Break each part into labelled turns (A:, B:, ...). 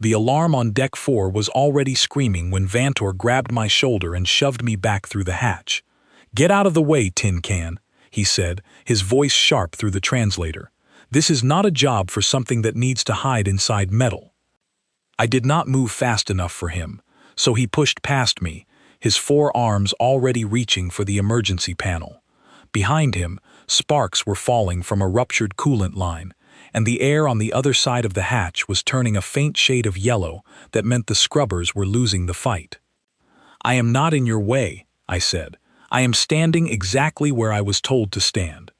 A: The alarm on Deck 4 was already screaming when Vantor grabbed my shoulder and shoved me back through the hatch. "Get out of the way, Tin Can," he said, his voice sharp through the translator. "This is not a job for something that needs to hide inside metal." I did not move fast enough for him, so he pushed past me, his forearms already reaching for the emergency panel. Behind him, sparks were falling from a ruptured coolant line, and the air on the other side of the hatch was turning a faint shade of yellow that meant the scrubbers were losing the fight. "I am not in your way," I said. "I am standing exactly where I was told to stand."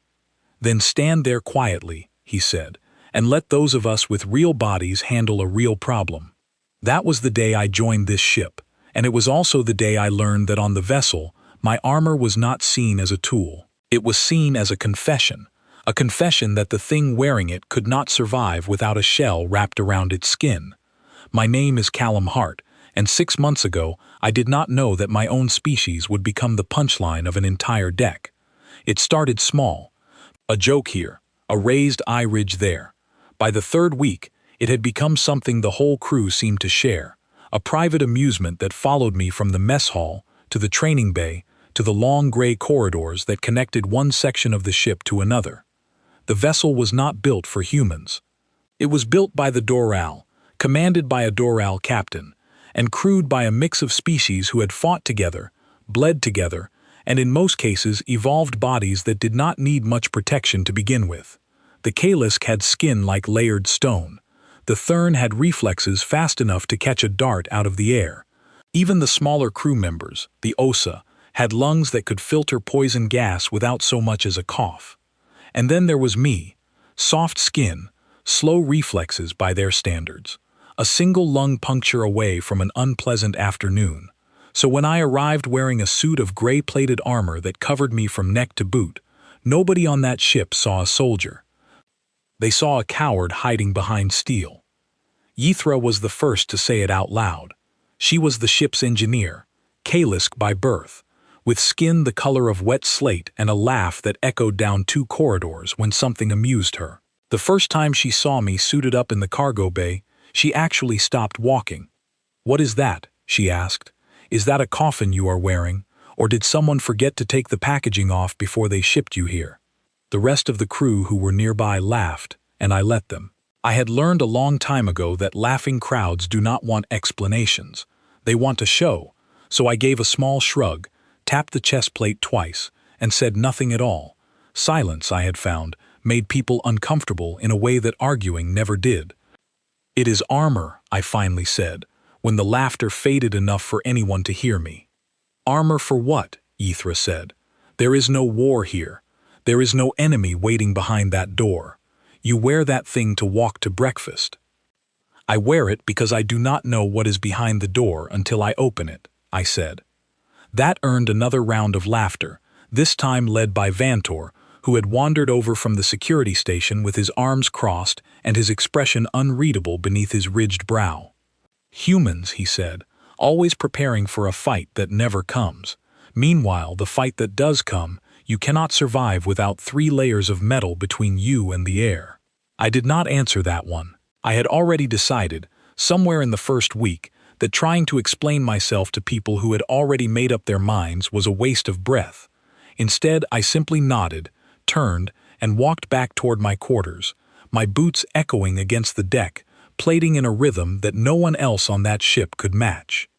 A: "Then stand there quietly," he said, "and let those of us with real bodies handle a real problem." That was the day I joined this ship, and it was also the day I learned that on the vessel, my armor was not seen as a tool. It was seen as a confession that the thing wearing it could not survive without a shell wrapped around its skin. My name is Callum Hart, and 6 months ago I did not know that my own species would become the punchline of an entire deck. It started small. A joke here, a raised eye ridge there. By the 3rd week, it had become something the whole crew seemed to share, a private amusement that followed me from the mess hall to the training bay to the long gray corridors that connected one section of the ship to another. The vessel was not built for humans. It was built by the Doral, commanded by a Doral captain, and crewed by a mix of species who had fought together, bled together, and in most cases evolved bodies that did not need much protection to begin with. The Kalisk had skin like layered stone. The Thurn had reflexes fast enough to catch a dart out of the air. Even the smaller crew members, the Osa, had lungs that could filter poison gas without so much as a cough. And then there was me, soft skin, slow reflexes by their standards, a single lung puncture away from an unpleasant afternoon. So when I arrived wearing a suit of gray-plated armor that covered me from neck to boot, nobody on that ship saw a soldier. They saw a coward hiding behind steel. Yithra was the first to say it out loud. She was the ship's engineer, Kalisk by birth, with skin the color of wet slate and a laugh that echoed down 2 corridors when something amused her. The first time she saw me suited up in the cargo bay, she actually stopped walking. "What is that?" she asked. "Is that a coffin you are wearing, or did someone forget to take the packaging off before they shipped you here?" The rest of the crew who were nearby laughed, and I let them. I had learned a long time ago that laughing crowds do not want explanations. They want a show, so I gave a small shrug, tapped the chest plate twice, and said nothing at all. Silence, I had found, made people uncomfortable in a way that arguing never did. "It is armor," I finally said, when the laughter faded enough for anyone to hear me. "Armor for what?" Yithra said. "There is no war here. There is no enemy waiting behind that door. You wear that thing to walk to breakfast." "I wear it because I do not know what is behind the door until I open it," I said. That earned another round of laughter, this time led by Vantor, who had wandered over from the security station with his arms crossed and his expression unreadable beneath his ridged brow. "Humans," he said, "always preparing for a fight that never comes. Meanwhile, the fight that does come, you cannot survive without 3 layers of metal between you and the air." I did not answer that one. I had already decided, somewhere in the first week, that trying to explain myself to people who had already made up their minds was a waste of breath. Instead, I simply nodded, turned, and walked back toward my quarters, my boots echoing against the deck, plating in a rhythm that no one else on that ship could match.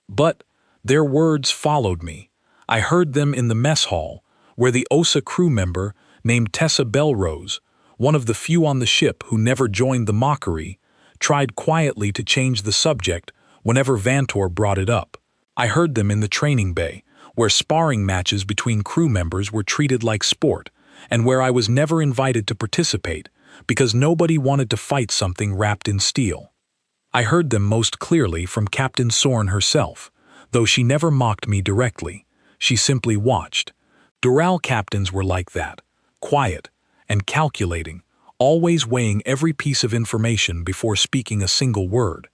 A: But their words followed me. I heard them in the mess hall, where the Osa crew member named Tessa Belrose, one of the few on the ship who never joined the mockery, tried quietly to change the subject whenever Vantor brought it up. I heard them in the training bay, where sparring matches between crew members were treated like sport, and where I was never invited to participate because nobody wanted to fight something wrapped in steel. I heard them most clearly from Captain Sorn herself, though she never mocked me directly. She simply watched. Doral captains were like that, quiet and calculating, always weighing every piece of information before speaking a single word.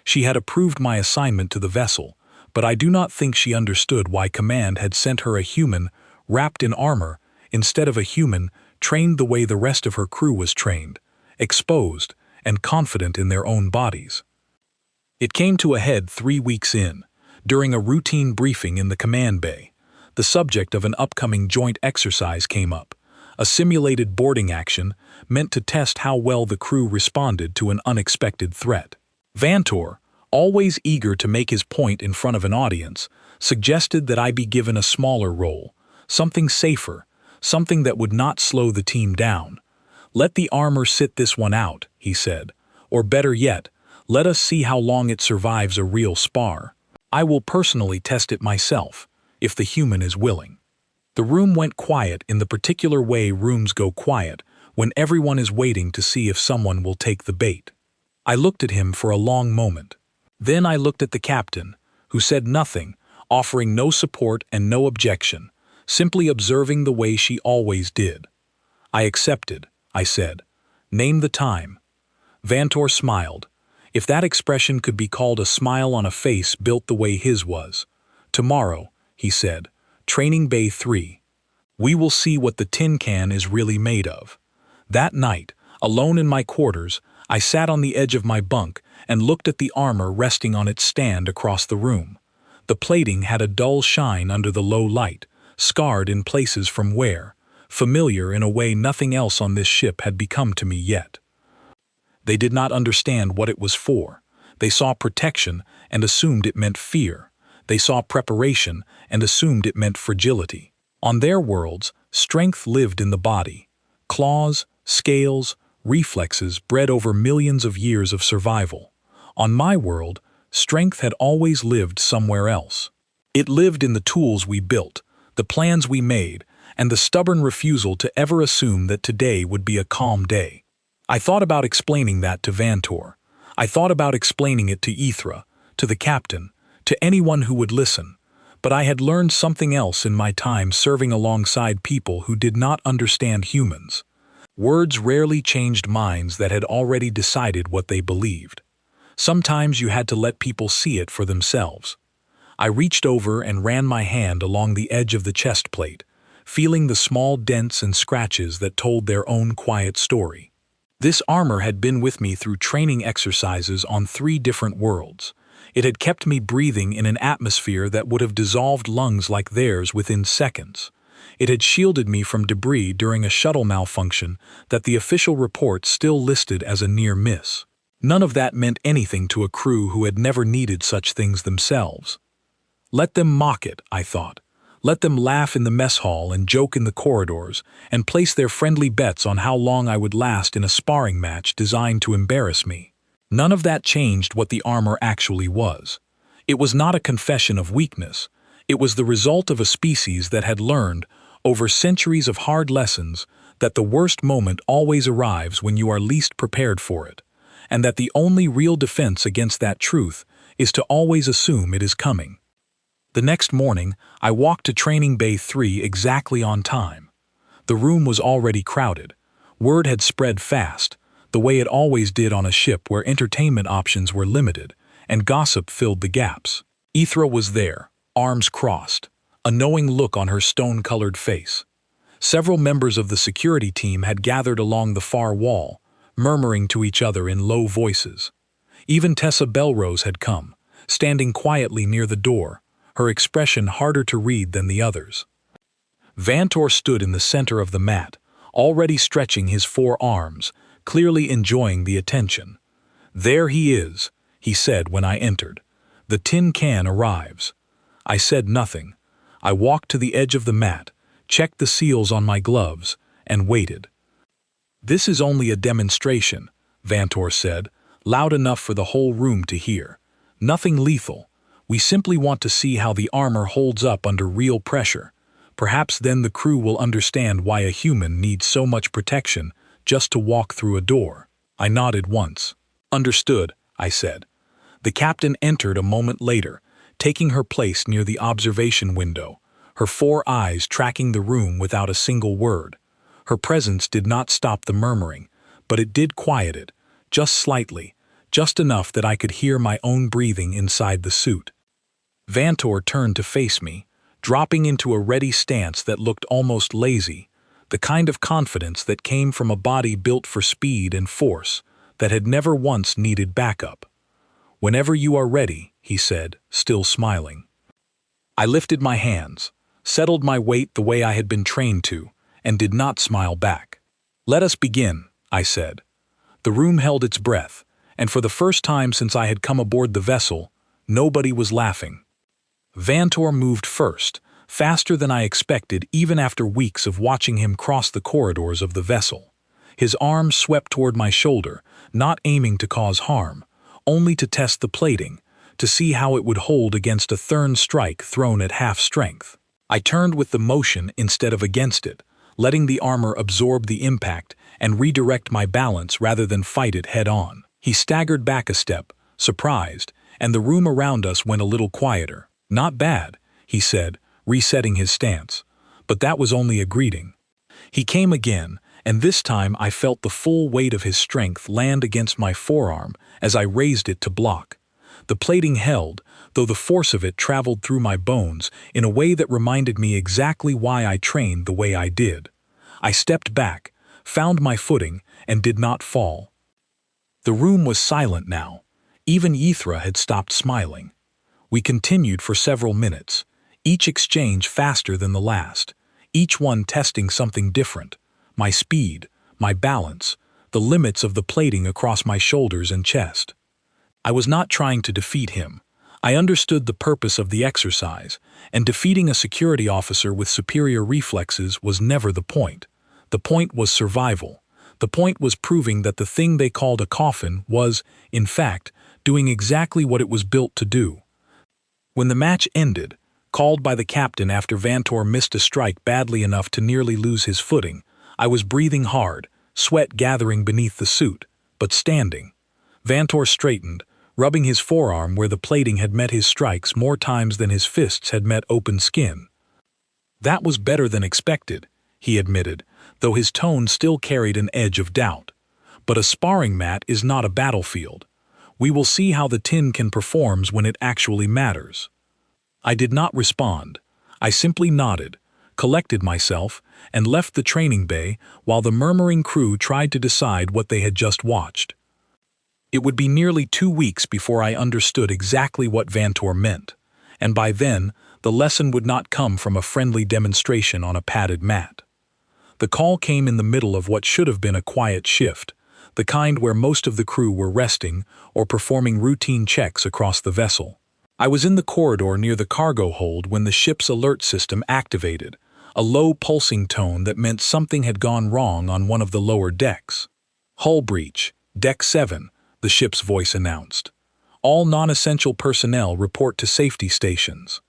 A: She had approved my assignment to the vessel, but I do not think she understood why Command had sent her a human wrapped in armor instead of a human trained the way the rest of her crew was trained, exposed and confident in their own bodies. It came to a head 3 weeks in, during a routine briefing in the command bay. The subject of an upcoming joint exercise came up, a simulated boarding action meant to test how well the crew responded to an unexpected threat. Vantor, always eager to make his point in front of an audience, suggested that I be given a smaller role, something safer, something that would not slow the team down. "Let the armor sit this one out," he said. "Or better yet, let us see how long it survives a real spar. I will personally test it myself, if the human is willing." The room went quiet in the particular way rooms go quiet when everyone is waiting to see if someone will take the bait. I looked at him for a long moment. Then I looked at the captain, who said nothing, offering no support and no objection, simply observing the way she always did. "I accepted," I said. "Name the time." Vantor smiled, if that expression could be called a smile on a face built the way his was. "Tomorrow," he said, "Training Bay 3. We will see what the tin can is really made of." That night, alone in my quarters, I sat on the edge of my bunk and looked at the armor resting on its stand across the room. The plating had a dull shine under the low light, scarred in places from wear, familiar in a way nothing else on this ship had become to me yet. They did not understand what it was for. They saw protection and assumed it meant fear. They saw preparation and assumed it meant fragility. On their worlds, strength lived in the body. Claws, scales, reflexes bred over millions of years of survival. On my world, strength had always lived somewhere else. It lived in the tools we built, the plans we made, and the stubborn refusal to ever assume that today would be a calm day. I thought about explaining that to Vantor. I thought about explaining it to Ithra, to the captain, to anyone who would listen. But I had learned something else in my time serving alongside people who did not understand humans. Words rarely changed minds that had already decided what they believed. Sometimes you had to let people see it for themselves. I reached over and ran my hand along the edge of the chest plate, feeling the small dents and scratches that told their own quiet story. This armor had been with me through training exercises on 3 different worlds. It had kept me breathing in an atmosphere that would have dissolved lungs like theirs within seconds. It had shielded me from debris during a shuttle malfunction that the official report still listed as a near miss. None of that meant anything to a crew who had never needed such things themselves. Let them mock it, I thought. Let them laugh in the mess hall and joke in the corridors, and place their friendly bets on how long I would last in a sparring match designed to embarrass me. None of that changed what the armor actually was. It was not a confession of weakness. It was the result of a species that had learned, over centuries of hard lessons, that the worst moment always arrives when you are least prepared for it, and that the only real defense against that truth is to always assume it is coming. The next morning, I walked to Training Bay 3 exactly on time. The room was already crowded. Word had spread fast, the way it always did on a ship where entertainment options were limited, and gossip filled the gaps. Ithra was there, arms crossed, a knowing look on her stone-colored face. Several members of the security team had gathered along the far wall, murmuring to each other in low voices. Even Tessa Belrose had come, standing quietly near the door, her expression harder to read than the others. Vantor stood in the center of the mat, already stretching his 4 arms, clearly enjoying the attention. "There he is," he said when I entered. "The tin can arrives." I said nothing. I walked to the edge of the mat, checked the seals on my gloves, and waited. "This is only a demonstration," Vantor said, loud enough for the whole room to hear. "Nothing lethal. We simply want to see how the armor holds up under real pressure. Perhaps then the crew will understand why a human needs so much protection just to walk through a door." I nodded once. "Understood," I said. The captain entered a moment later, taking her place near the observation window, her 4 eyes tracking the room without a single word. Her presence did not stop the murmuring, but it did quiet it, just slightly, just enough that I could hear my own breathing inside the suit. Vantor turned to face me, dropping into a ready stance that looked almost lazy, the kind of confidence that came from a body built for speed and force, that had never once needed backup. "Whenever you are ready," he said, still smiling. I lifted my hands, settled my weight the way I had been trained to, and did not smile back. "Let us begin," I said. The room held its breath, and for the first time since I had come aboard the vessel, nobody was laughing. Vantor moved first, faster than I expected even after weeks of watching him cross the corridors of the vessel. His arm swept toward my shoulder, not aiming to cause harm, only to test the plating, to see how it would hold against a Thurn strike thrown at half strength. I turned with the motion instead of against it, letting the armor absorb the impact and redirect my balance rather than fight it head-on. He staggered back a step, surprised, and the room around us went a little quieter. "Not bad," he said, resetting his stance. But that was only a greeting. He came again, and this time I felt the full weight of his strength land against my forearm as I raised it to block. The plating held, though the force of it traveled through my bones in a way that reminded me exactly why I trained the way I did. I stepped back, found my footing, and did not fall. The room was silent now. Even Ythra had stopped smiling. We continued for several minutes, each exchange faster than the last, each one testing something different: my speed, my balance, the limits of the plating across my shoulders and chest. I was not trying to defeat him. I understood the purpose of the exercise, and defeating a security officer with superior reflexes was never the point. The point was survival. The point was proving that the thing they called a coffin was, in fact, doing exactly what it was built to do. When the match ended, called by the captain after Vantor missed a strike badly enough to nearly lose his footing, I was breathing hard, sweat gathering beneath the suit, but standing. Vantor straightened, rubbing his forearm where the plating had met his strikes more times than his fists had met open skin. "That was better than expected," he admitted, though his tone still carried an edge of doubt. "But a sparring mat is not a battlefield. We will see how the tin can perform when it actually matters." I did not respond. I simply nodded, collected myself, and left the training bay while the murmuring crew tried to decide what they had just watched. It would be nearly 2 weeks before I understood exactly what Vantor meant, and by then the lesson would not come from a friendly demonstration on a padded mat. The call came in the middle of what should have been a quiet shift, the kind where most of the crew were resting or performing routine checks across the vessel. I was in the corridor near the cargo hold when the ship's alert system activated, a low pulsing tone that meant something had gone wrong on one of the lower decks. "Hull breach, Deck 7, the ship's voice announced. "All non-essential personnel report to safety stations."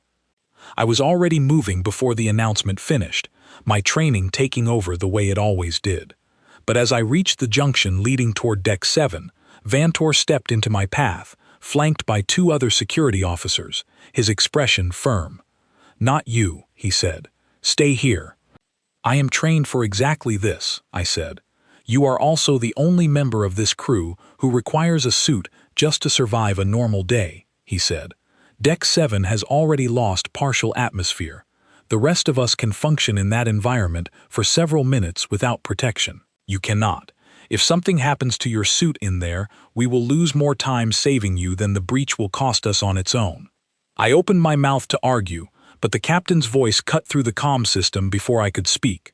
A: I was already moving before the announcement finished, my training taking over the way it always did. But as I reached the junction leading toward Deck 7, Vantor stepped into my path, flanked by 2 other security officers, his expression firm. "Not you," he said. "Stay here." "I am trained for exactly this," I said. "You are also the only member of this crew who requires a suit just to survive a normal day," he said. "Deck 7 has already lost partial atmosphere. The rest of us can function in that environment for several minutes without protection. You cannot. If something happens to your suit in there, we will lose more time saving you than the breach will cost us on its own." I opened my mouth to argue, but the captain's voice cut through the comm system before I could speak.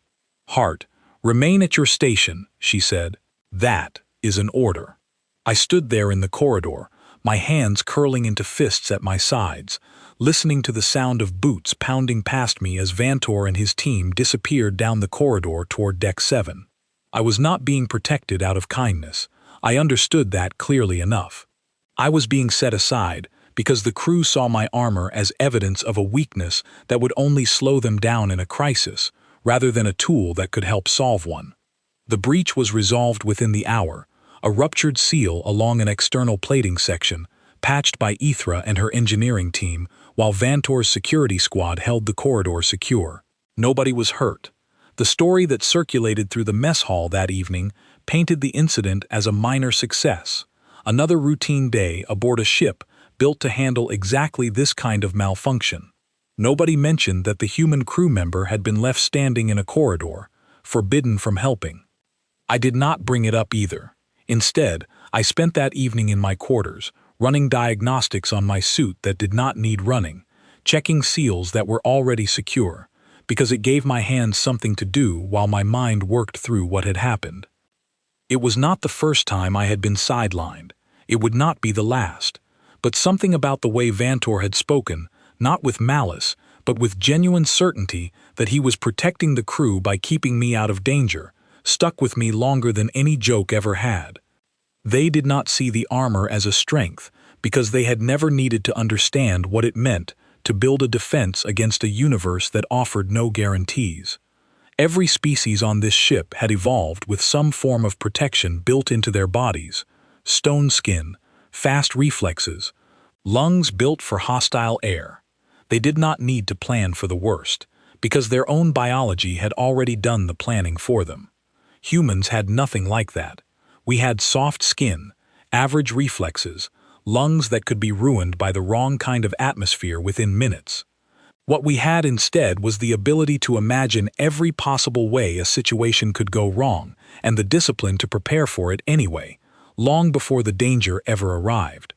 A: "Hart, remain at your station," she said. "That is an order." I stood there in the corridor, my hands curling into fists at my sides, listening to the sound of boots pounding past me as Vantor and his team disappeared down the corridor toward Deck 7. I was not being protected out of kindness. I understood that clearly enough. I was being set aside because the crew saw my armor as evidence of a weakness that would only slow them down in a crisis, rather than a tool that could help solve one. The breach was resolved within the hour, a ruptured seal along an external plating section, patched by Ythra and her engineering team, while Vantor's security squad held the corridor secure. Nobody was hurt. The story that circulated through the mess hall that evening painted the incident as a minor success, another routine day aboard a ship built to handle exactly this kind of malfunction. Nobody mentioned that the human crew member had been left standing in a corridor, forbidden from helping. I did not bring it up either. Instead, I spent that evening in my quarters, running diagnostics on my suit that did not need running, checking seals that were already secure, because it gave my hands something to do while my mind worked through what had happened. It was not the first time I had been sidelined. It would not be the last. But something about the way Vantor had spoken, not with malice, but with genuine certainty that he was protecting the crew by keeping me out of danger, stuck with me longer than any joke ever had. They did not see the armor as a strength because they had never needed to understand what it meant to build a defense against a universe that offered no guarantees. Every species on this ship had evolved with some form of protection built into their bodies: stone skin, fast reflexes, lungs built for hostile air. They did not need to plan for the worst, because their own biology had already done the planning for them. Humans had nothing like that. We had soft skin, average reflexes, lungs that could be ruined by the wrong kind of atmosphere within minutes. What we had instead was the ability to imagine every possible way a situation could go wrong, and the discipline to prepare for it anyway, long before the danger ever arrived.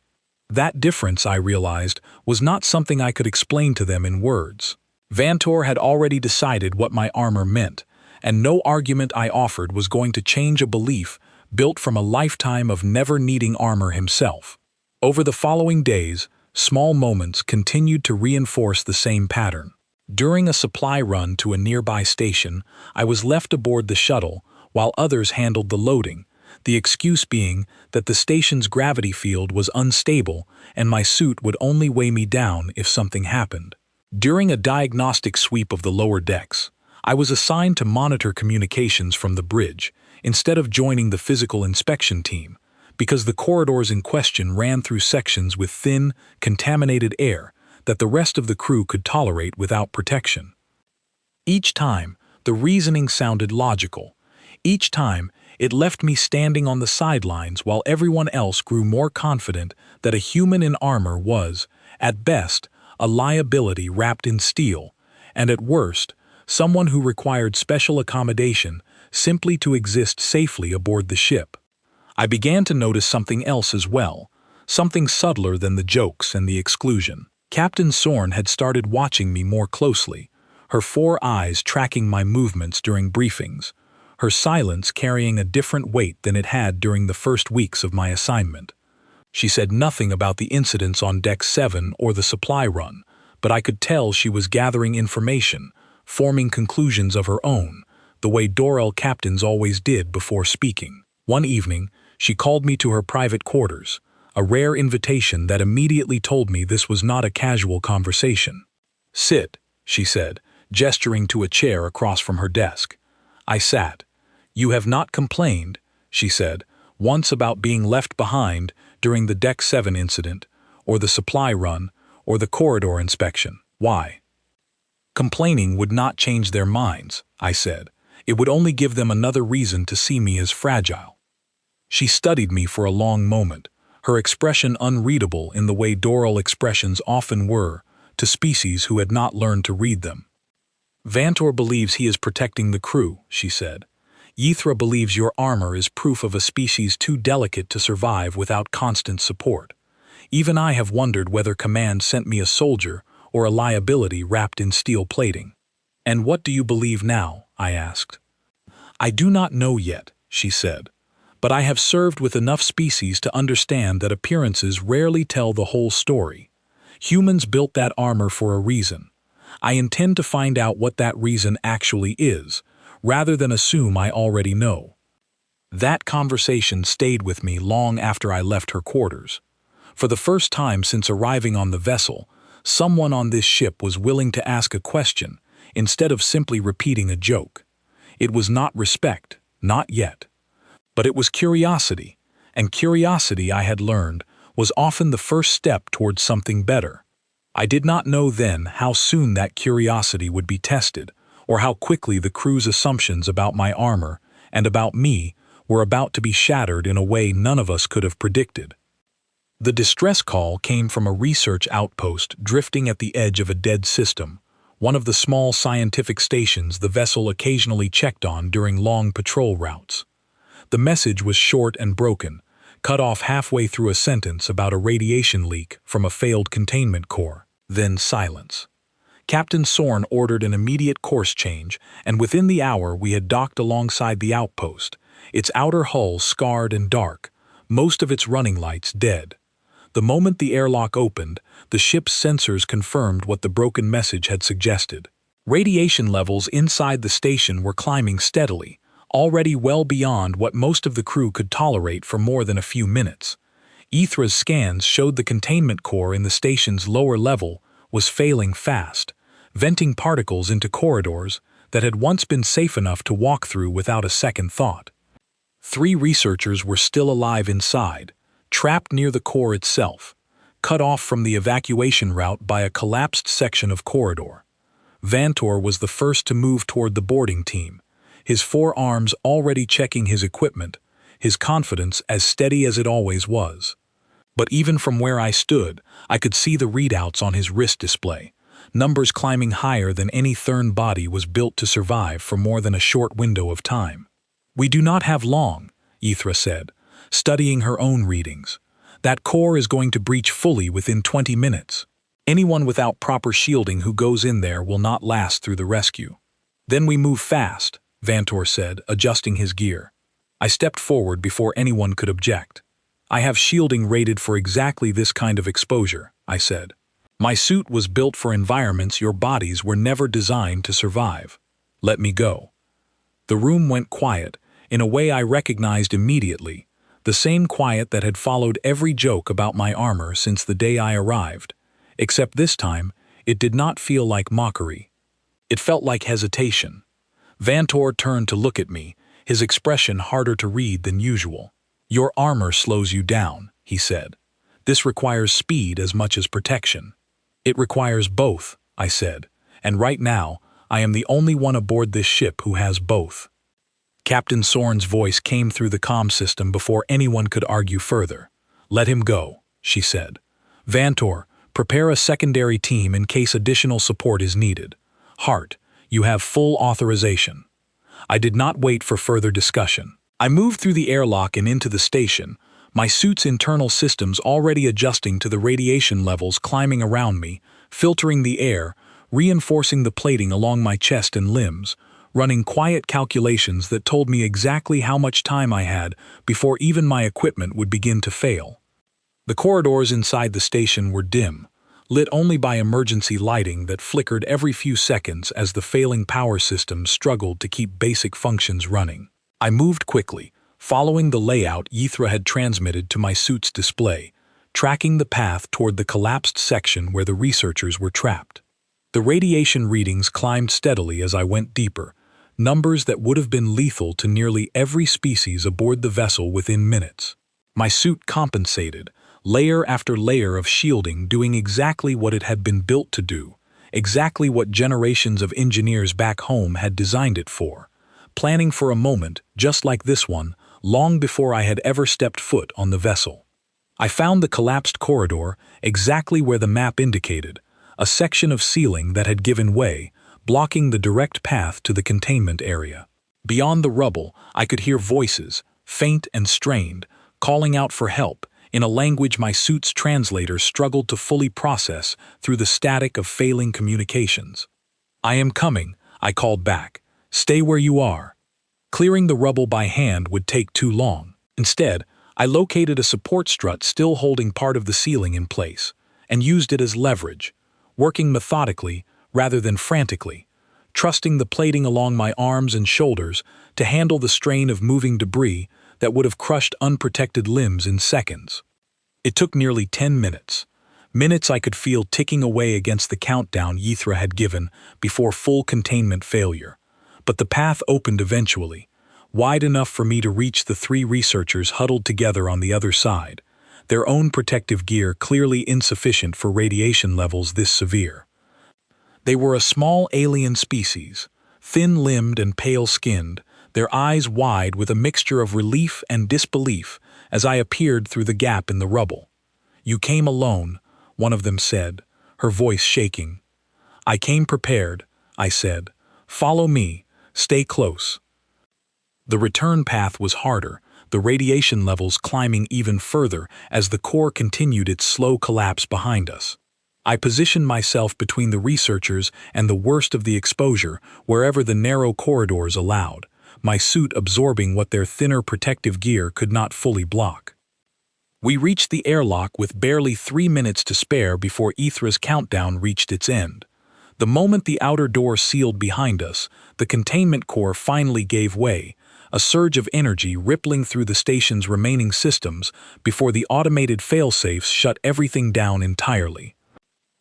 A: That difference, I realized, was not something I could explain to them in words. Vantor had already decided what my armor meant, and no argument I offered was going to change a belief built from a lifetime of never needing armor himself. Over the following days, small moments continued to reinforce the same pattern. During a supply run to a nearby station, I was left aboard the shuttle while others handled the loading, the excuse being that the station's gravity field was unstable and my suit would only weigh me down if something happened. During a diagnostic sweep of the lower decks, I was assigned to monitor communications from the bridge instead of joining the physical inspection team, because the corridors in question ran through sections with thin, contaminated air that the rest of the crew could tolerate without protection. Each time, the reasoning sounded logical. Each time, it left me standing on the sidelines while everyone else grew more confident that a human in armor was, at best, a liability wrapped in steel, and at worst, someone who required special accommodation simply to exist safely aboard the ship. I began to notice something else as well, something subtler than the jokes and the exclusion. Captain Sorn had started watching me more closely, her 4 eyes tracking my movements during briefings, her silence carrying a different weight than it had during the first weeks of my assignment. She said nothing about the incidents on Deck 7 or the supply run, but I could tell she was gathering information, forming conclusions of her own, the way Dorel captains always did before speaking. One evening, she called me to her private quarters, a rare invitation that immediately told me this was not a casual conversation. "Sit," she said, gesturing to a chair across from her desk. I sat. "You have not complained," she said, "once about being left behind during the Deck 7 incident, or the supply run, or the corridor inspection. Why?" "Complaining would not change their minds," I said. "It would only give them another reason to see me as fragile." She studied me for a long moment, her expression unreadable in the way Dorel expressions often were to species who had not learned to read them. "Vantor believes he is protecting the crew," she said. "Ythra believes your armor is proof of a species too delicate to survive without constant support. Even I have wondered whether Command sent me a soldier or a liability wrapped in steel plating." "And what do you believe now?" I asked. "I do not know yet," she said. "But I have served with enough species to understand that appearances rarely tell the whole story. Humans built that armor for a reason. I intend to find out what that reason actually is, rather than assume I already know." That conversation stayed with me long after I left her quarters. For the first time since arriving on the vessel, someone on this ship was willing to ask a question instead of simply repeating a joke. It was not respect, not yet. But it was curiosity, and curiosity, I had learned, was often the first step towards something better. I did not know then how soon that curiosity would be tested, or how quickly the crew's assumptions about my armor and about me were about to be shattered in a way none of us could have predicted. The distress call came from a research outpost drifting at the edge of a dead system, one of the small scientific stations the vessel occasionally checked on during long patrol routes. The message was short and broken, cut off halfway through a sentence about a radiation leak from a failed containment core. Then silence. Captain Sorn ordered an immediate course change, and within the hour we had docked alongside the outpost, its outer hull scarred and dark, most of its running lights dead. The moment the airlock opened, the ship's sensors confirmed what the broken message had suggested. Radiation levels inside the station were climbing steadily, already well beyond what most of the crew could tolerate for more than a few minutes. Ethra's scans showed the containment core in the station's lower level was failing fast, venting particles into corridors that had once been safe enough to walk through without a second thought. 3 researchers were still alive inside, trapped near the core itself, cut off from the evacuation route by a collapsed section of corridor. Vantor was the first to move toward the boarding team, his 4 arms already checking his equipment, his confidence as steady as it always was. But even from where I stood, I could see the readouts on his wrist display, numbers climbing higher than any Thurn body was built to survive for more than a short window of time. "We do not have long," Ethra said, studying her own readings. "That core is going to breach fully within 20 minutes. Anyone without proper shielding who goes in there will not last through the rescue." "Then we move fast," Vantor said, adjusting his gear. I stepped forward before anyone could object. "I have shielding rated for exactly this kind of exposure," I said. "My suit was built for environments your bodies were never designed to survive. Let me go." The room went quiet, in a way I recognized immediately, the same quiet that had followed every joke about my armor since the day I arrived, except this time it did not feel like mockery. It felt like hesitation. Vantor turned to look at me, his expression harder to read than usual. "Your armor slows you down," he said. "This requires speed as much as protection." "It requires both," I said, "and right now, I am the only one aboard this ship who has both." Captain Sorn's voice came through the comm system before anyone could argue further. "Let him go," she said. "Vantor, prepare a secondary team in case additional support is needed. Hart, you have full authorization." I did not wait for further discussion. I moved through the airlock and into the station, my suit's internal systems already adjusting to the radiation levels climbing around me, filtering the air, reinforcing the plating along my chest and limbs, running quiet calculations that told me exactly how much time I had before even my equipment would begin to fail. The corridors inside the station were dim, lit only by emergency lighting that flickered every few seconds as the failing power systems struggled to keep basic functions running. I moved quickly, following the layout Ethra had transmitted to my suit's display, tracking the path toward the collapsed section where the researchers were trapped. The radiation readings climbed steadily as I went deeper, numbers that would have been lethal to nearly every species aboard the vessel within minutes. My suit compensated, layer after layer of shielding doing exactly what it had been built to do, exactly what generations of engineers back home had designed it for, planning for a moment just like this one long before I had ever stepped foot on the vessel. I found the collapsed corridor exactly where the map indicated, a section of ceiling that had given way, blocking the direct path to the containment area. Beyond the rubble, I could hear voices, faint and strained, calling out for help in a language my suit's translator struggled to fully process through the static of failing communications. "I am coming," I called back. "Stay where you are." Clearing the rubble by hand would take too long. Instead, I located a support strut still holding part of the ceiling in place, and used it as leverage, working methodically rather than frantically, trusting the plating along my arms and shoulders to handle the strain of moving debris that would have crushed unprotected limbs in seconds. It took nearly 10 minutes. Minutes I could feel ticking away against the countdown Ethra had given before full containment failure. But the path opened eventually, wide enough for me to reach the 3 researchers huddled together on the other side, their own protective gear clearly insufficient for radiation levels this severe. They were a small alien species, thin-limbed and pale-skinned, their eyes wide with a mixture of relief and disbelief as I appeared through the gap in the rubble. "You came alone," one of them said, her voice shaking. "I came prepared," I said. "Follow me. Stay close." The return path was harder, the radiation levels climbing even further as the core continued its slow collapse behind us. I positioned myself between the researchers and the worst of the exposure, wherever the narrow corridors allowed, my suit absorbing what their thinner protective gear could not fully block. We reached the airlock with barely 3 minutes to spare before Ithra's countdown reached its end. The moment the outer door sealed behind us, the containment core finally gave way, a surge of energy rippling through the station's remaining systems before the automated failsafes shut everything down entirely.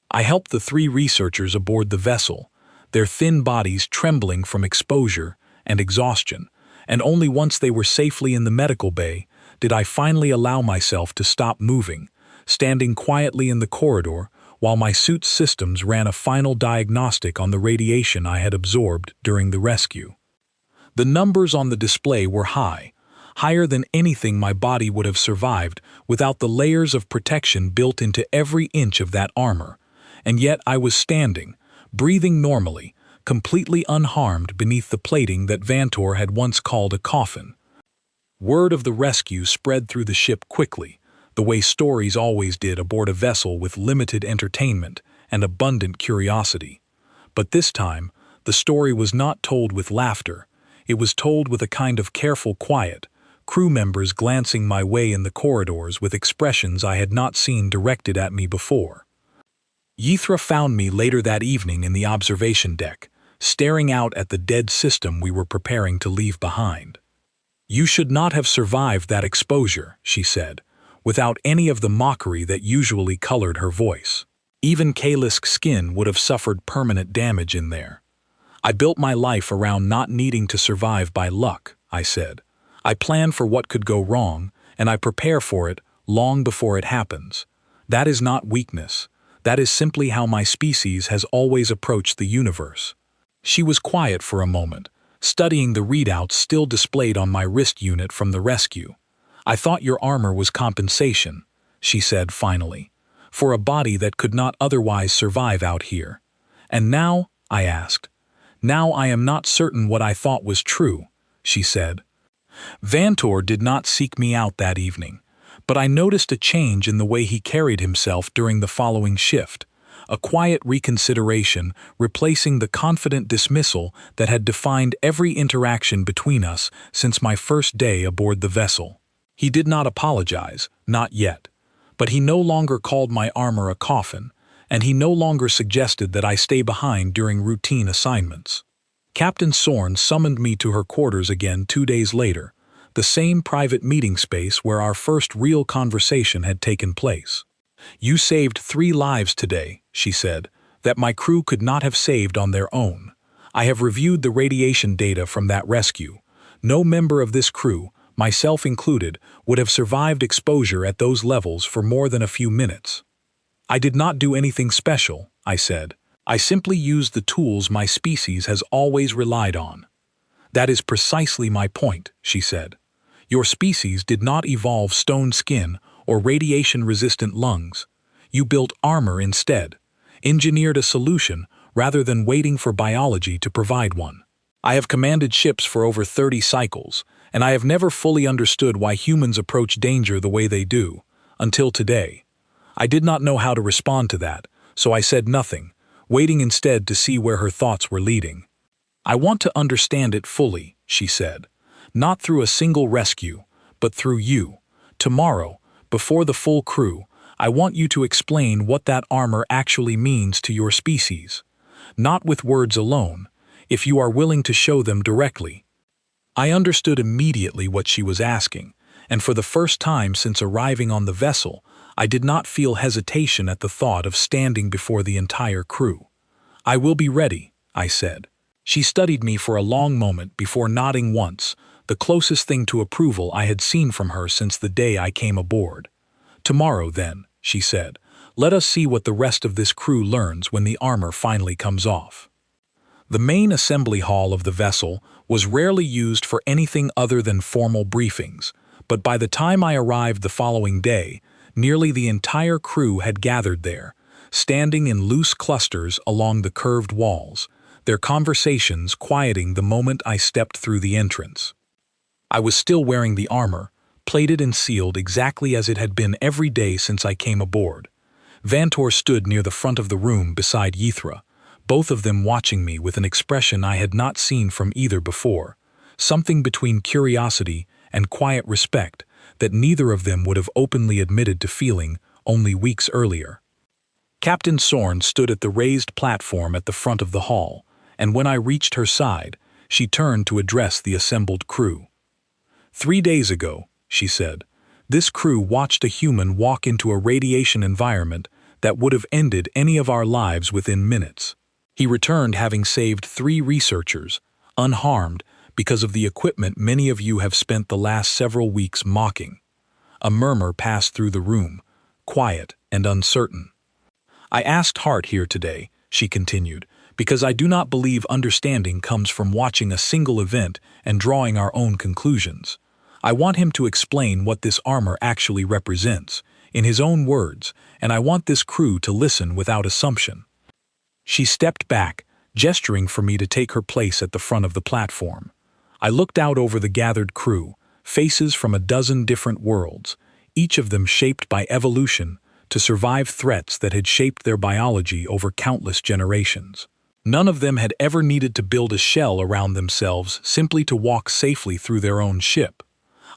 A: I helped the 3 researchers aboard the vessel, their thin bodies trembling from exposure and exhaustion, and only once they were safely in the medical bay did I finally allow myself to stop moving, standing quietly in the corridor while my suit's systems ran a final diagnostic on the radiation I had absorbed during the rescue. The numbers on the display were high, higher than anything my body would have survived without the layers of protection built into every inch of that armor, and yet I was standing, breathing normally, completely unharmed beneath the plating that Vantor had once called a coffin. Word of the rescue spread through the ship quickly, the way stories always did aboard a vessel with limited entertainment and abundant curiosity. But this time, the story was not told with laughter. It was told with a kind of careful quiet, crew members glancing my way in the corridors with expressions I had not seen directed at me before. Ythra found me later that evening in the observation deck, staring out at the dead system we were preparing to leave behind. "You should not have survived that exposure," she said, without any of the mockery that usually colored her voice. "Even Kalisk's skin would have suffered permanent damage in there." "I built my life around not needing to survive by luck," I said. "I plan for what could go wrong, and I prepare for it long before it happens. That is not weakness. That is simply how my species has always approached the universe." She was quiet for a moment, studying the readouts still displayed on my wrist unit from the rescue. "I thought your armor was compensation," she said finally, "for a body that could not otherwise survive out here. And now," I asked. "Now I am not certain what I thought was true," she said. Vantor did not seek me out that evening, but I noticed a change in the way he carried himself during the following shift. A quiet reconsideration replacing the confident dismissal that had defined every interaction between us since my first day aboard the vessel. He did not apologize, not yet, but he no longer called my armor a coffin, and he no longer suggested that I stay behind during routine assignments. Captain Sorn summoned me to her quarters again 2 days later, the same private meeting space where our first real conversation had taken place. "You saved 3 lives today," she said, "that my crew could not have saved on their own. I have reviewed the radiation data from that rescue. No member of this crew, myself included, would have survived exposure at those levels for more than a few minutes." "I did not do anything special," I said. "I simply used the tools my species has always relied on." "That is precisely my point," she said. "Your species did not evolve stone skin or radiation-resistant lungs. You built armor instead, engineered a solution rather than waiting for biology to provide one. I have commanded ships for over 30 cycles, and I have never fully understood why humans approach danger the way they do, until today. I did not know how to respond to that, so I said nothing, waiting instead to see where her thoughts were leading. "I want to understand it fully," she said. "Not through a single rescue, but through you. Tomorrow, before the full crew, I want you to explain what that armor actually means to your species. Not with words alone, if you are willing to show them directly." I understood immediately what she was asking, and for the first time since arriving on the vessel, I did not feel hesitation at the thought of standing before the entire crew. "I will be ready," I said. She studied me for a long moment before nodding once, the closest thing to approval I had seen from her since the day I came aboard. "Tomorrow, then," she said, "let us see what the rest of this crew learns when the armor finally comes off." The main assembly hall of the vessel was rarely used for anything other than formal briefings, but by the time I arrived the following day, nearly the entire crew had gathered there, standing in loose clusters along the curved walls, their conversations quieting the moment I stepped through the entrance. I was still wearing the armor, plated and sealed exactly as it had been every day since I came aboard. Vantor stood near the front of the room beside Yithra, both of them watching me with an expression I had not seen from either before, something between curiosity and quiet respect that neither of them would have openly admitted to feeling only weeks earlier. Captain Sorn stood at the raised platform at the front of the hall, and when I reached her side, she turned to address the assembled crew. 3 days ago, she said, this crew watched a human walk into a radiation environment that would have ended any of our lives within minutes. He returned having saved 3 researchers, unharmed, because of the equipment many of you have spent the last several weeks mocking. A murmur passed through the room, quiet and uncertain. I asked Hart here today, she continued, because I do not believe understanding comes from watching a single event and drawing our own conclusions. I want him to explain what this armor actually represents, in his own words, and I want this crew to listen without assumption. She stepped back, gesturing for me to take her place at the front of the platform. I looked out over the gathered crew, faces from a dozen different worlds, each of them shaped by evolution to survive threats that had shaped their biology over countless generations. None of them had ever needed to build a shell around themselves simply to walk safely through their own ship.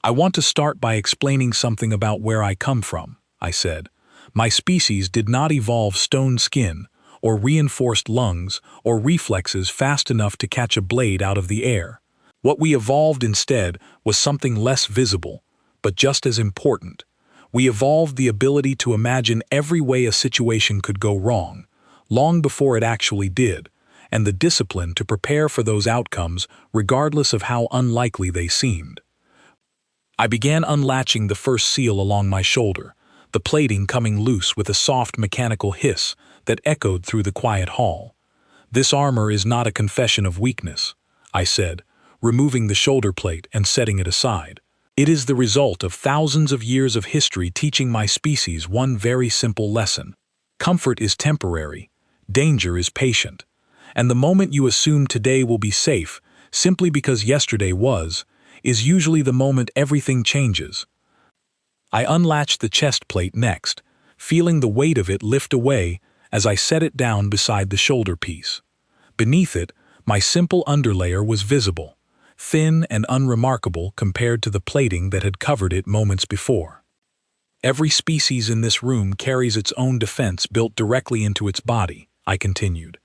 A: I want to start by explaining something about where I come from, I said. My species did not evolve stone skin, or reinforced lungs, or reflexes fast enough to catch a blade out of the air. What we evolved instead was something less visible, but just as important. We evolved the ability to imagine every way a situation could go wrong, long before it actually did, and the discipline to prepare for those outcomes regardless of how unlikely they seemed. I began unlatching the first seal along my shoulder, the plating coming loose with a soft mechanical hiss that echoed through the quiet hall. This armor is not a confession of weakness, I said, removing the shoulder plate and setting it aside. It is the result of thousands of years of history teaching my species one very simple lesson. Comfort is temporary, danger is patient, and the moment you assume today will be safe, simply because yesterday was, is usually the moment everything changes. I unlatched the chest plate next, feeling the weight of it lift away as I set it down beside the shoulder piece. Beneath it, my simple underlayer was visible, thin and unremarkable compared to the plating that had covered it moments before. Every species in this room carries its own defense built directly into its body, I continued.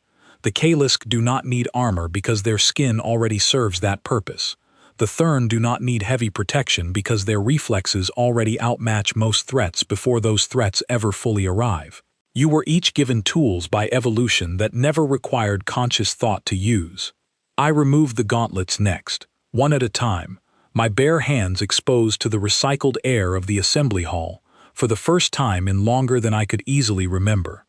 A: The Kalisk do not need armor because their skin already serves that purpose. The Thurn do not need heavy protection because their reflexes already outmatch most threats before those threats ever fully arrive. You were each given tools by evolution that never required conscious thought to use. I removed the gauntlets next, one at a time, my bare hands exposed to the recycled air of the assembly hall, for the first time in longer than I could easily remember.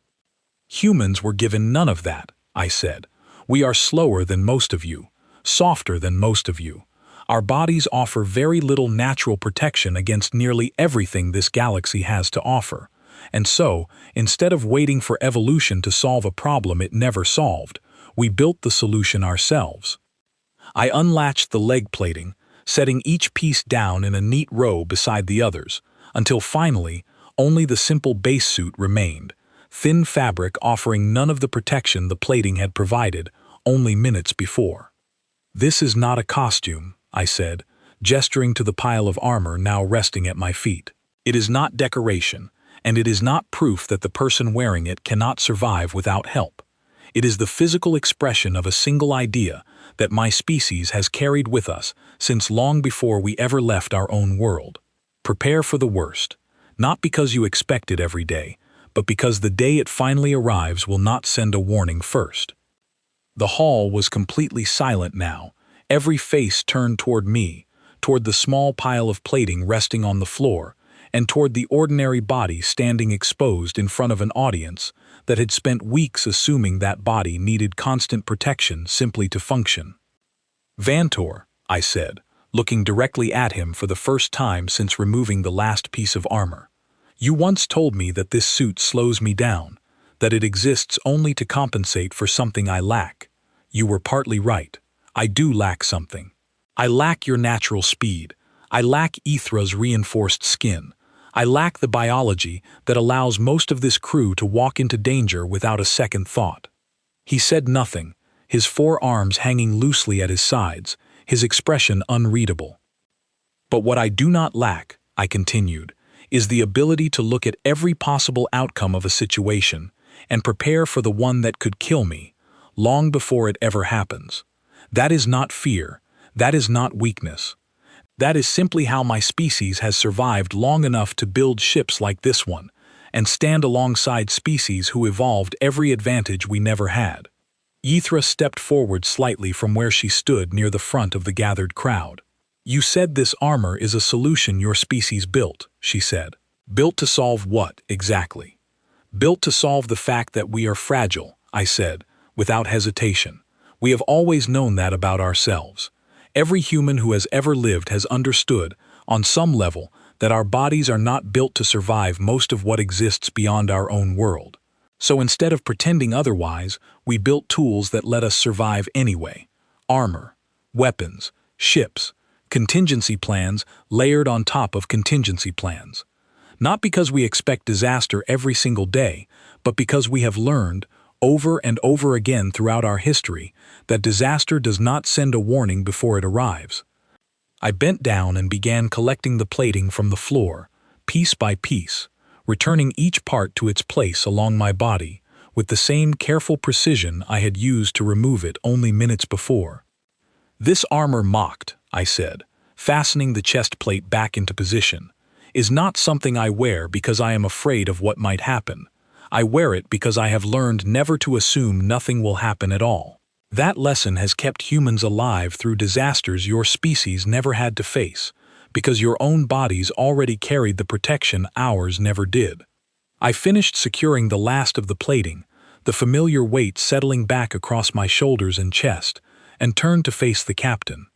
A: Humans were given none of that, I said. We are slower than most of you, softer than most of you. Our bodies offer very little natural protection against nearly everything this galaxy has to offer. And so, instead of waiting for evolution to solve a problem it never solved, we built the solution ourselves. I unlatched the leg plating, setting each piece down in a neat row beside the others, until finally, only the simple base suit remained, thin fabric offering none of the protection the plating had provided only minutes before. This is not a costume, I said, gesturing to the pile of armor now resting at my feet. It is not decoration, and it is not proof that the person wearing it cannot survive without help. It is the physical expression of a single idea that my species has carried with us since long before we ever left our own world. Prepare for the worst, not because you expect it every day, but because the day it finally arrives will not send a warning first. The hall was completely silent now, every face turned toward me, toward the small pile of plating resting on the floor, and toward the ordinary body standing exposed in front of an audience that had spent weeks assuming that body needed constant protection simply to function. Vantor, I said, looking directly at him for the first time since removing the last piece of armor. You once told me that this suit slows me down, that it exists only to compensate for something I lack. You were partly right. I do lack something. I lack your natural speed. I lack Ithra's reinforced skin. I lack the biology that allows most of this crew to walk into danger without a second thought. He said nothing, his forearms hanging loosely at his sides, his expression unreadable. But what I do not lack, I continued, is the ability to look at every possible outcome of a situation and prepare for the one that could kill me, long before it ever happens. That is not fear. That is not weakness. That is simply how my species has survived long enough to build ships like this one, and stand alongside species who evolved every advantage we never had. Ithra stepped forward slightly from where she stood near the front of the gathered crowd. You said this armor is a solution your species built, she said. Built to solve what, exactly? Built to solve the fact that we are fragile, I said, without hesitation. We have always known that about ourselves. Every human who has ever lived has understood, on some level, that our bodies are not built to survive most of what exists beyond our own world. So instead of pretending otherwise, we built tools that let us survive anyway. Armor, weapons, ships, contingency plans layered on top of contingency plans. Not because we expect disaster every single day, but because we have learned, over and over again throughout our history, that disaster does not send a warning before it arrives. I bent down and began collecting the plating from the floor, piece by piece, returning each part to its place along my body, with the same careful precision I had used to remove it only minutes before. This armor mocked, I said, fastening the chest plate back into position, is not something I wear because I am afraid of what might happen. I wear it because I have learned never to assume nothing will happen at all. That lesson has kept humans alive through disasters your species never had to face, because your own bodies already carried the protection ours never did. I finished securing the last of the plating, the familiar weight settling back across my shoulders and chest, and turned to face the captain.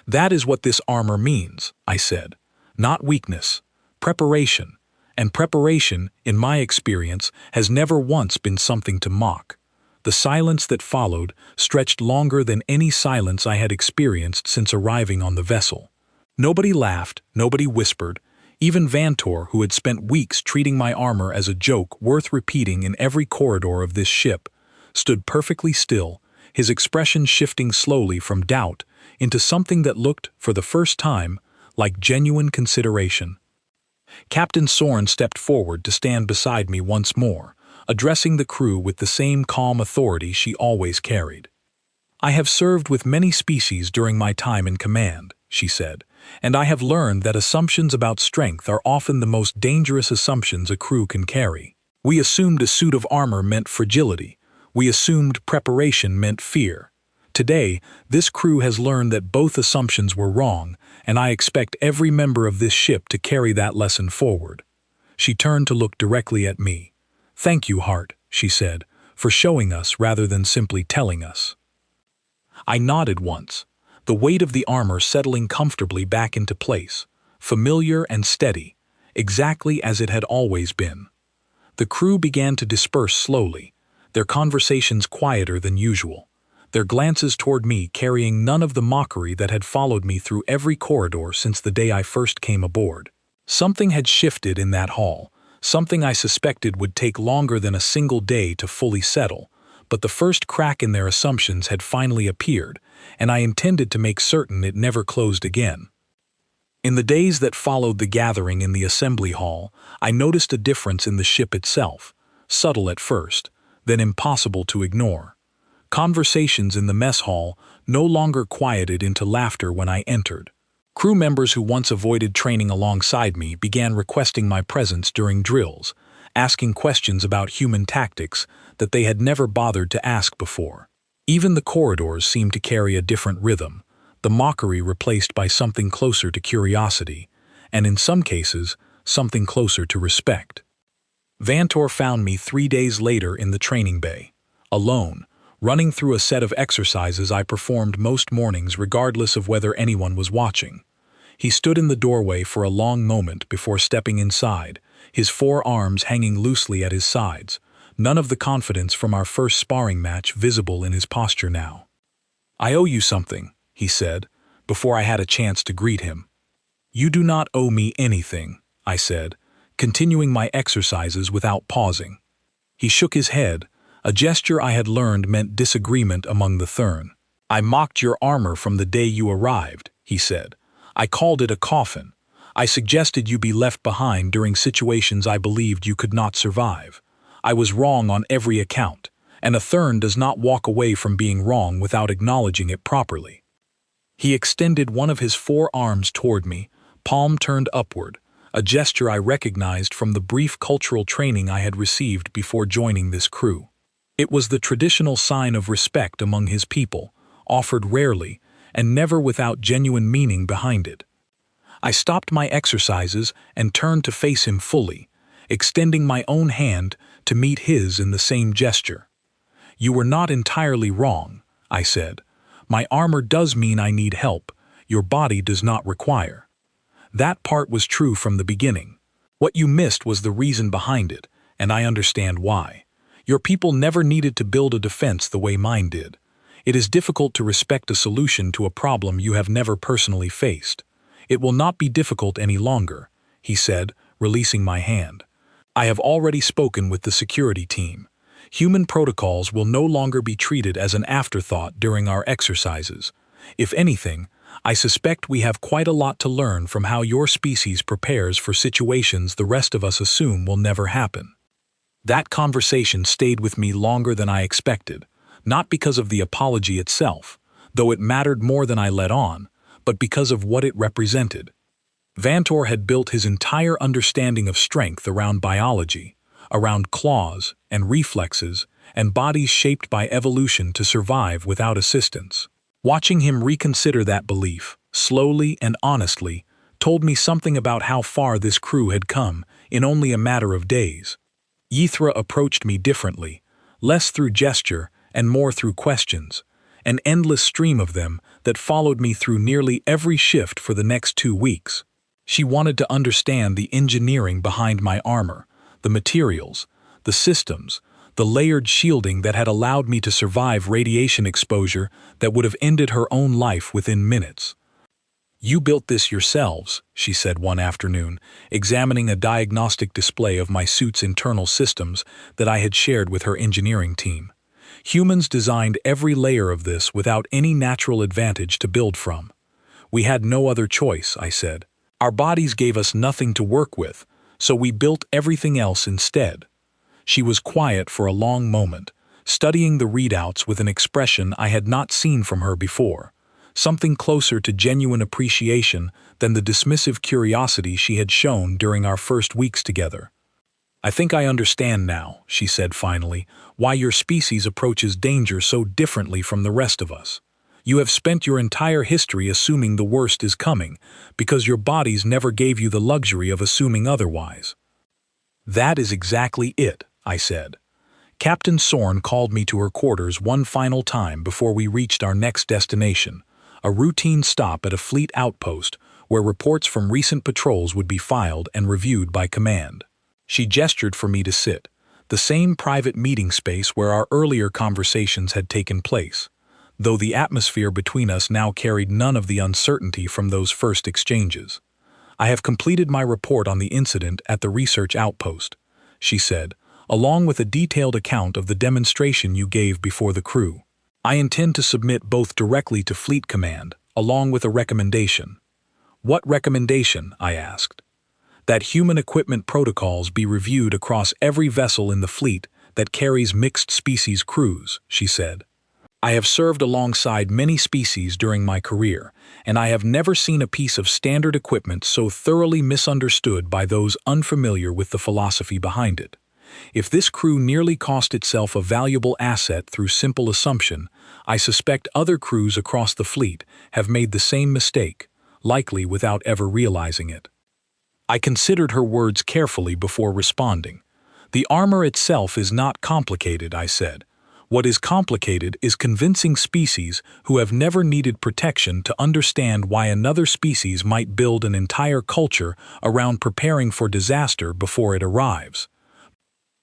A: That is what this armor means, I said. Not weakness, preparation. And preparation, in my experience, has never once been something to mock. The silence that followed stretched longer than any silence I had experienced since arriving on the vessel. Nobody laughed, nobody whispered. Even Vantor, who had spent weeks treating my armor as a joke worth repeating in every corridor of this ship, stood perfectly still, his expression shifting slowly from doubt into something that looked, for the first time, like genuine consideration. Captain Sorn stepped forward to stand beside me once more, addressing the crew with the same calm authority she always carried. I have served with many species during my time in command, she said, and I have learned that assumptions about strength are often the most dangerous assumptions a crew can carry. We assumed a suit of armor meant fragility. We assumed preparation meant fear. Today, this crew has learned that both assumptions were wrong, and I expect every member of this ship to carry that lesson forward. She turned to look directly at me. Thank you, Hart, she said, for showing us rather than simply telling us. I nodded once, the weight of the armor settling comfortably back into place, familiar and steady, exactly as it had always been. The crew began to disperse slowly, their conversations quieter than usual, their glances toward me carrying none of the mockery that had followed me through every corridor since the day I first came aboard. Something had shifted in that hall, something I suspected would take longer than a single day to fully settle, but the first crack in their assumptions had finally appeared, and I intended to make certain it never closed again. In the days that followed the gathering in the assembly hall, I noticed a difference in the ship itself, subtle at first, then impossible to ignore. Conversations in the mess hall no longer quieted into laughter when I entered. Crew members who once avoided training alongside me began requesting my presence during drills, asking questions about human tactics that they had never bothered to ask before. Even the corridors seemed to carry a different rhythm, the mockery replaced by something closer to curiosity, and in some cases, something closer to respect. Vantor found me 3 days later in the training bay, alone, running through a set of exercises I performed most mornings regardless of whether anyone was watching. He stood in the doorway for a long moment before stepping inside, his forearms hanging loosely at his sides, none of the confidence from our first sparring match visible in his posture now. "I owe you something," he said, before I had a chance to greet him. You do not owe me anything, I said, continuing my exercises without pausing. He shook his head, a gesture I had learned meant disagreement among the Thurn. I mocked your armor from the day you arrived, he said. I called it a coffin. I suggested you be left behind during situations I believed you could not survive. I was wrong on every account, and a Thurn does not walk away from being wrong without acknowledging it properly. He extended one of his forearms toward me, palm turned upward, a gesture I recognized from the brief cultural training I had received before joining this crew. It was the traditional sign of respect among his people, offered rarely, and never without genuine meaning behind it. I stopped my exercises and turned to face him fully, extending my own hand to meet his in the same gesture. You were not entirely wrong, I said. My armor does mean I need help, your body does not require. That part was true from the beginning. What you missed was the reason behind it, and I understand why. Your people never needed to build a defense the way mine did. It is difficult to respect a solution to a problem you have never personally faced. It will not be difficult any longer, he said, releasing my hand. I have already spoken with the security team. Human protocols will no longer be treated as an afterthought during our exercises. If anything, I suspect we have quite a lot to learn from how your species prepares for situations the rest of us assume will never happen. That conversation stayed with me longer than I expected, not because of the apology itself, though it mattered more than I let on, but because of what it represented. Vantor had built his entire understanding of strength around biology, around claws and reflexes and bodies shaped by evolution to survive without assistance. Watching him reconsider that belief, slowly and honestly, told me something about how far this crew had come in only a matter of days. Yithra approached me differently, less through gesture and more through questions, an endless stream of them that followed me through nearly every shift for the next 2 weeks. She wanted to understand the engineering behind my armor, the materials, the systems, the layered shielding that had allowed me to survive radiation exposure that would have ended her own life within minutes. You built this yourselves, she said one afternoon, examining a diagnostic display of my suit's internal systems that I had shared with her engineering team. Humans designed every layer of this without any natural advantage to build from. We had no other choice, I said. Our bodies gave us nothing to work with, so we built everything else instead. She was quiet for a long moment, studying the readouts with an expression I had not seen from her before, something closer to genuine appreciation than the dismissive curiosity she had shown during our first weeks together. I think I understand now, she said finally, why your species approaches danger so differently from the rest of us. You have spent your entire history assuming the worst is coming, because your bodies never gave you the luxury of assuming otherwise. That is exactly it, I said. Captain Sorn called me to her quarters one final time before we reached our next destination, a routine stop at a fleet outpost where reports from recent patrols would be filed and reviewed by command. She gestured for me to sit, the same private meeting space where our earlier conversations had taken place, though the atmosphere between us now carried none of the uncertainty from those first exchanges. I have completed my report on the incident at the research outpost, she said, along with a detailed account of the demonstration you gave before the crew. I intend to submit both directly to Fleet Command, along with a recommendation. What recommendation? I asked. That human equipment protocols be reviewed across every vessel in the fleet that carries mixed-species crews, she said. I have served alongside many species during my career, and I have never seen a piece of standard equipment so thoroughly misunderstood by those unfamiliar with the philosophy behind it. If this crew nearly cost itself a valuable asset through simple assumption, I suspect other crews across the fleet have made the same mistake, likely without ever realizing it. I considered her words carefully before responding. The armor itself is not complicated, I said. What is complicated is convincing species who have never needed protection to understand why another species might build an entire culture around preparing for disaster before it arrives.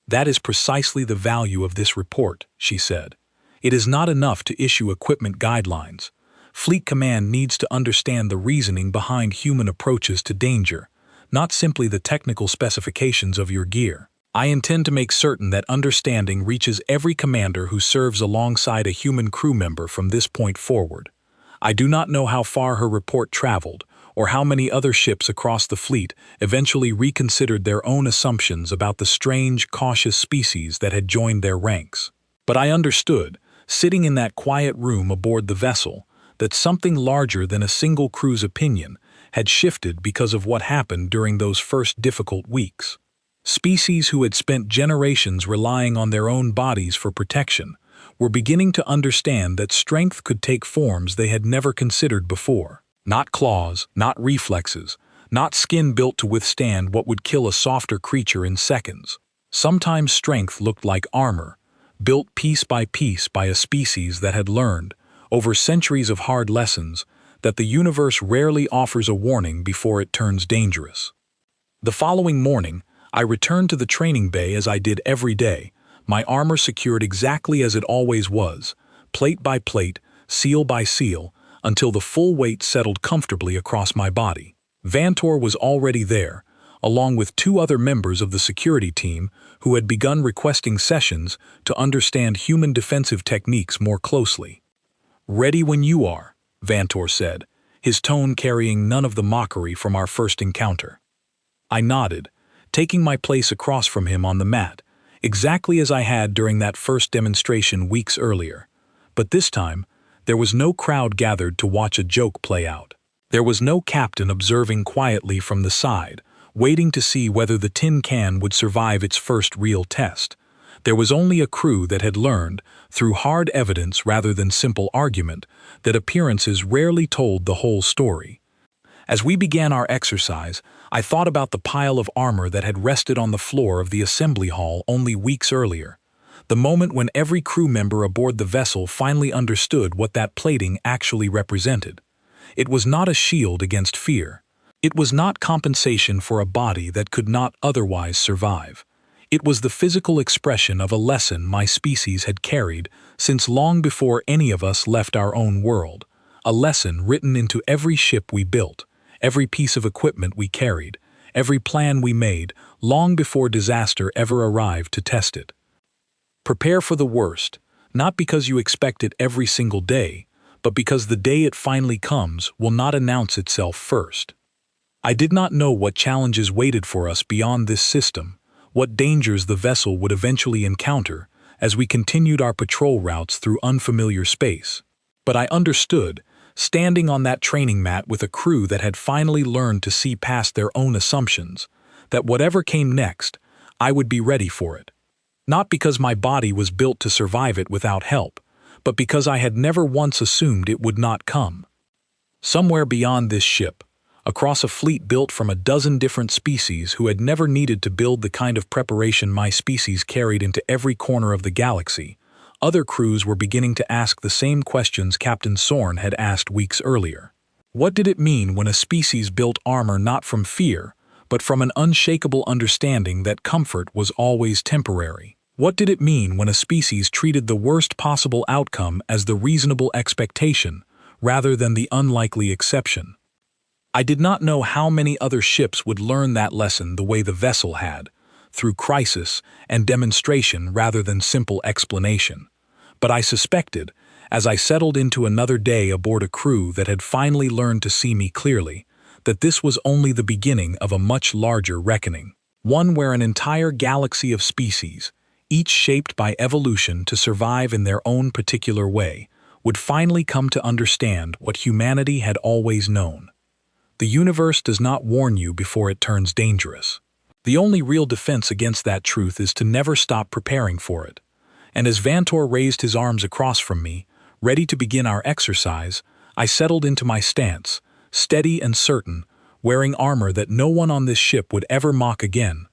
A: That is precisely the value of this report, she said. It is not enough to issue equipment guidelines. Fleet Command needs to understand the reasoning behind human approaches to danger, not simply the technical specifications of your gear. I intend to make certain that understanding reaches every commander who serves alongside a human crew member from this point forward. I do not know how far her report traveled, or how many other ships across the fleet eventually reconsidered their own assumptions about the strange, cautious species that had joined their ranks. But I understood, sitting in that quiet room aboard the vessel, that something larger than a single crew's opinion had shifted because of what happened during those first difficult weeks. Species who had spent generations relying on their own bodies for protection were beginning to understand that strength could take forms they had never considered before. Not claws, not reflexes, not skin built to withstand what would kill a softer creature in seconds. Sometimes strength looked like armor, built piece by a species that had learned, over centuries of hard lessons, that the universe rarely offers a warning before it turns dangerous. The following morning, I returned to the training bay as I did every day, my armor secured exactly as it always was, plate by plate, seal by seal, until the full weight settled comfortably across my body. Vantor was already there, along with 2 other members of the security team who had begun requesting sessions to understand human defensive techniques more closely. "Ready when you are," Vantor said, his tone carrying none of the mockery from our first encounter. I nodded, taking my place across from him on the mat, exactly as I had during that first demonstration weeks earlier. But this time, there was no crowd gathered to watch a joke play out. There was no captain observing quietly from the side, waiting to see whether the tin can would survive its first real test. There was only a crew that had learned, through hard evidence rather than simple argument, that appearances rarely told the whole story. As we began our exercise, I thought about the pile of armor that had rested on the floor of the assembly hall only weeks earlier. The moment when every crew member aboard the vessel finally understood what that plating actually represented. It was not a shield against fear. It was not compensation for a body that could not otherwise survive. It was the physical expression of a lesson my species had carried since long before any of us left our own world, a lesson written into every ship we built, every piece of equipment we carried, every plan we made, long before disaster ever arrived to test it. Prepare for the worst, not because you expect it every single day, but because the day it finally comes will not announce itself first. I did not know what challenges waited for us beyond this system, what dangers the vessel would eventually encounter as we continued our patrol routes through unfamiliar space. But I understood, standing on that training mat with a crew that had finally learned to see past their own assumptions, that whatever came next, I would be ready for it. Not because my body was built to survive it without help, but because I had never once assumed it would not come. Somewhere beyond this ship, across a fleet built from a dozen different species who had never needed to build the kind of preparation my species carried into every corner of the galaxy, other crews were beginning to ask the same questions Captain Sorn had asked weeks earlier. What did it mean when a species built armor not from fear, but from an unshakable understanding that comfort was always temporary? What did it mean when a species treated the worst possible outcome as the reasonable expectation, rather than the unlikely exception? I did not know how many other ships would learn that lesson the way the vessel had, through crisis and demonstration rather than simple explanation. But I suspected, as I settled into another day aboard a crew that had finally learned to see me clearly, that this was only the beginning of a much larger reckoning. One where an entire galaxy of species, each shaped by evolution to survive in their own particular way, would finally come to understand what humanity had always known. The universe does not warn you before it turns dangerous. The only real defense against that truth is to never stop preparing for it. And as Vantor raised his arms across from me, ready to begin our exercise, I settled into my stance, steady and certain, wearing armor that no one on this ship would ever mock again,